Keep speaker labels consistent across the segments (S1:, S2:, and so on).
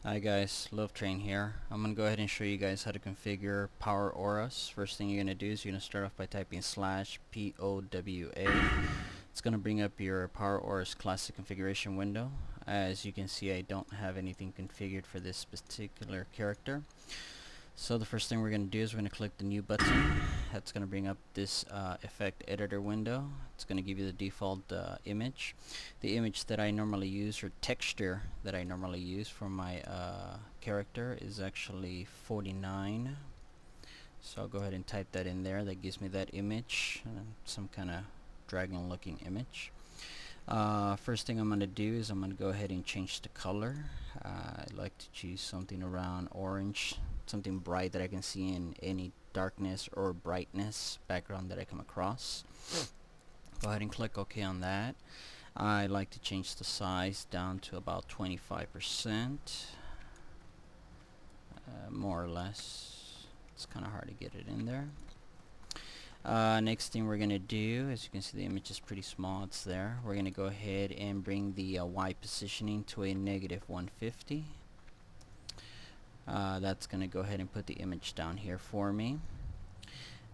S1: Hi guys, lovtrain here. I'm going to go ahead and show you guys how to configure power auras. First thing you're going to do is you're going to start off by typing /POWA. It's going to bring up your power auras classic configuration window. As you can see, I don't have anything configured for this particular character. So the first thing we're going to do is we're going to click the new button. That's going to bring up this effect editor window. It's going to give you the default image. The image that I normally use, or texture that I normally use for my character, is actually 49. So I'll go ahead and type that in there. That gives me that image, some kind of dragon looking image. First thing I'm going to do is I'm going to go ahead and change the color. I like to choose something around orange, something bright that I can see in any darkness or brightness background that I come across. Go ahead and click OK on that. I like to change the size down to about 25%, more or less. It's kind of hard to get it in there. Next thing we're going to do, as you can see, the image is pretty small. It's there. We're going to go ahead and bring the Y positioning to a -150. That's going to go ahead and put the image down here for me.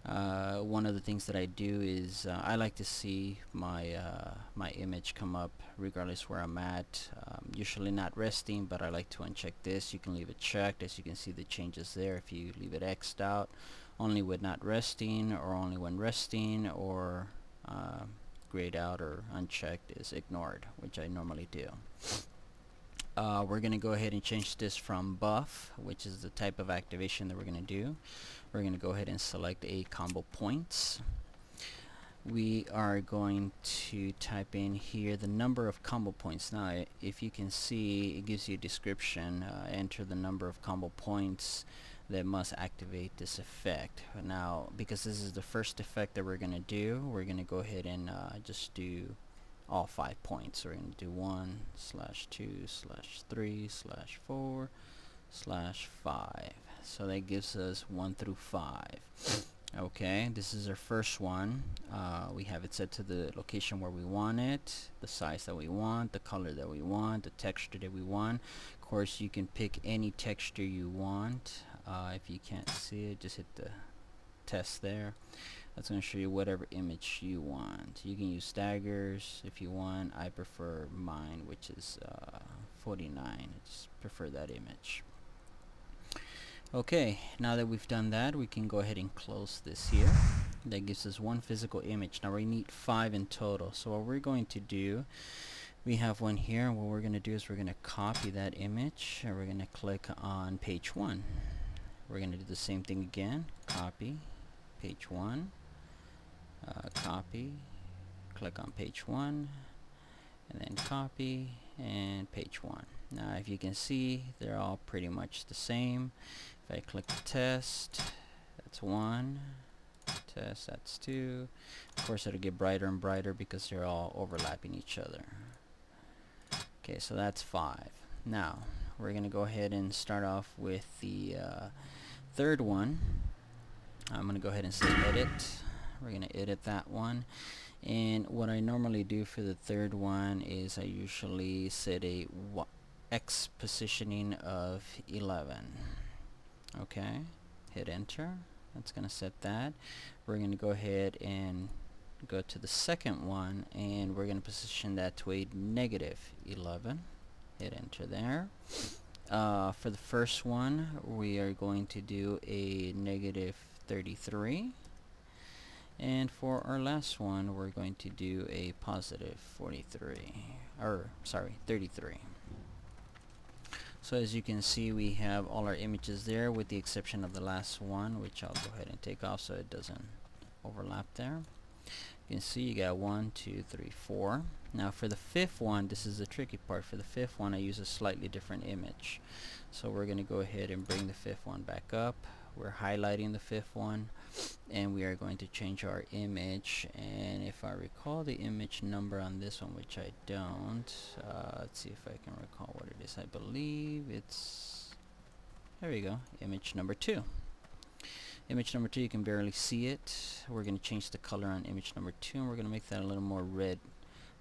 S1: One of the things that I do is I like to see my my image come up regardless where I'm at. Usually not resting, but I like to uncheck this. You can leave it checked. As you can see, the changes there. If you leave it X'd out, only when not resting, or only when resting, or grayed out or unchecked is ignored, which I normally do. We're going to go ahead and change this from buff, which is the type of activation that we're going to do. We're going to go ahead and select a combo points. We are going to type in here the number of combo points. Now, if you can see, it gives you a description. Enter the number of combo points that must activate this effect. Now, because this is the first effect that we're going to do, we're going to go ahead and just do all 5 points. So we're going to do 1/2/3/4/5. So that gives us 1 through 5. Okay, this is our first one. We have it set to the location where we want it, the size that we want, the color that we want, the texture that we want. Of course, you can pick any texture you want. If you can't see it, just hit the test there. That's going to show you whatever image you want. You can use staggers if you want. I prefer mine, which is 49. I just prefer that image. Okay, now that we've done that, we can go ahead and close this here. That gives us one physical image. Now we need 5 in total. So what we're going to do, we have one here, and what we're going to do is we're going to copy that image, and we're going to click on page 1. We're going to do the same thing again. Copy, page 1, copy, click on page 1, and then copy, and page 1. Now if you can see, they're all pretty much the same. If I click test, that's 1, test, that's 2. Of course, it'll get brighter and brighter because they're all overlapping each other. Okay, so that's 5. Now we're going to go ahead and start off with the third one. I'm going to go ahead and say edit. We're going to edit that one. And what I normally do for the third one is I usually set a X positioning of 11. Okay, hit enter. That's going to set that. We're going to go ahead and go to the second one, and we're going to position that to a -11. Hit enter there. For the first one, we are going to do a -33. And for our last one, we're going to do a +43. Or, sorry, 33. So as you can see, we have all our images there with the exception of the last one, which I'll go ahead and take off so it doesn't overlap there. You can see you got 1, 2, 3, 4. Now for the fifth one, this is the tricky part. For the fifth one, I use a slightly different image. So we're going to go ahead and bring the fifth one back up. We're highlighting the fifth one, and we are going to change our image. And if I recall the image number on this one, which I don't, let's see if I can recall what it is. I believe it's, there we go, image number 2. Image number 2, you can barely see it. We're going to change the color on image number 2, and we're going to make that a little more red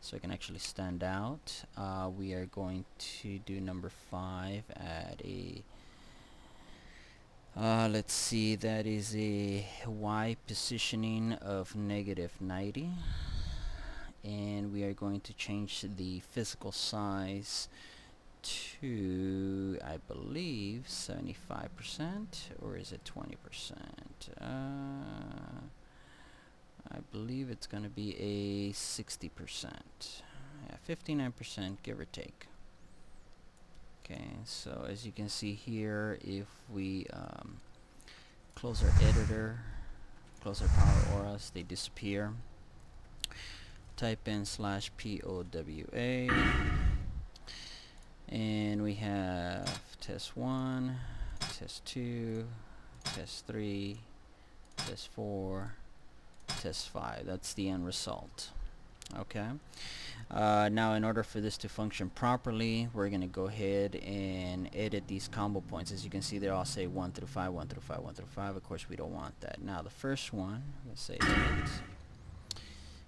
S1: so it can actually stand out. We are going to do number 5 at a let's see, that is a Y positioning of -90, and we are going to change the physical size to, I believe, 75%, or is it 20%? I believe it's going to be a 60%. Yeah, 59%, give or take. Okay, so as you can see here, if we close our editor, close our power auras, they disappear. Type in /POWA, and we have test 1, test 2, test 3, test 4, test 5. That's the end result. Okay. Now in order for this to function properly, we're going to go ahead and edit these combo points. As you can see, they all say 1 through 5, 1 through 5, 1 through 5. Of course, we don't want that. Now the first one, let's say edit.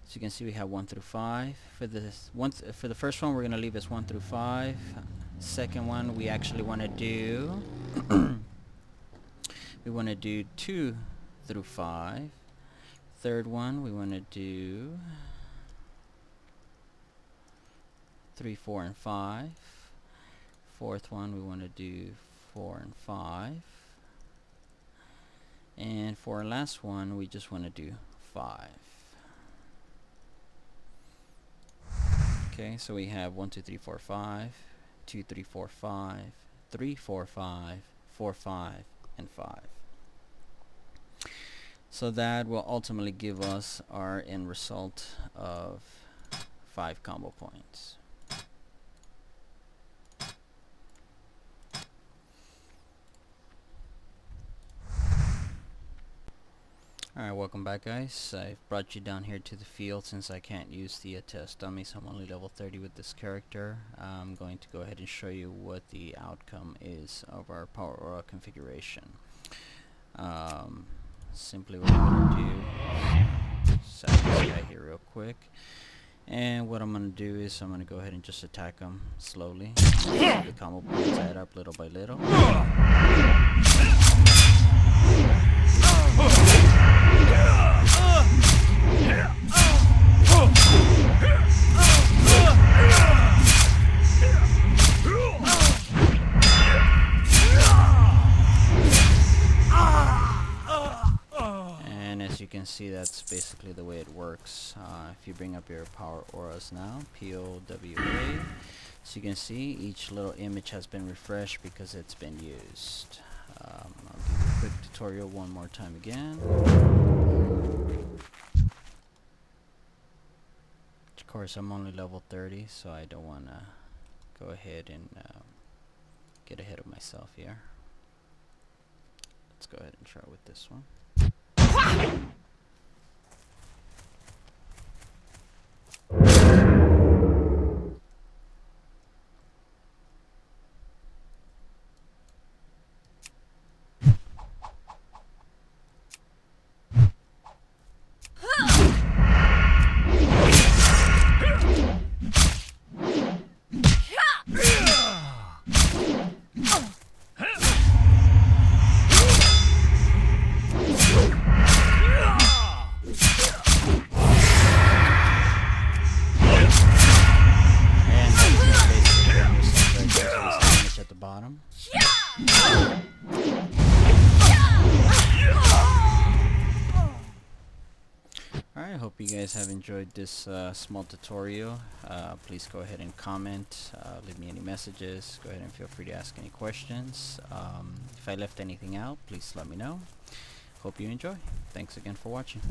S1: So you can see we have 1 through 5. For the first one, we're going to leave as 1 through 5. Second one, we actually want to do we want to do 2 through 5. Third one, we want to do 3, 4, and 5. Fourth one, we want to do 4 and 5. And for our last one, we just want to do 5. Okay, so we have 1, 2, 3, 4, 5, 2, 3, 4, 5, 3, 4, 5, 4, 5, and 5. So that will ultimately give us our end result of 5 combo points. Alright, welcome back, guys. I've brought you down here to the field since I can't use the test dummies. I'm only level 30 with this character. I'm going to go ahead and show you what the outcome is of our power aura configuration. Simply what I'm going to do is set this guy here real quick. And what I'm going to do is I'm going to go ahead and just attack him slowly. The combo points add up little by little. And as you can see, that's basically the way it works. If you bring up your power auras now, POWA, so you can see each little image has been refreshed because it's been used. I'll give you a quick tutorial one more time again. Of course, I'm only level 30, so I don't want to go ahead and get ahead of myself here. Let's go ahead and try with this one. Alright, I hope you guys have enjoyed this small tutorial. Please go ahead and comment, leave me any messages, go ahead and feel free to ask any questions. If I left anything out, please let me know. Hope you enjoy. Thanks again for watching.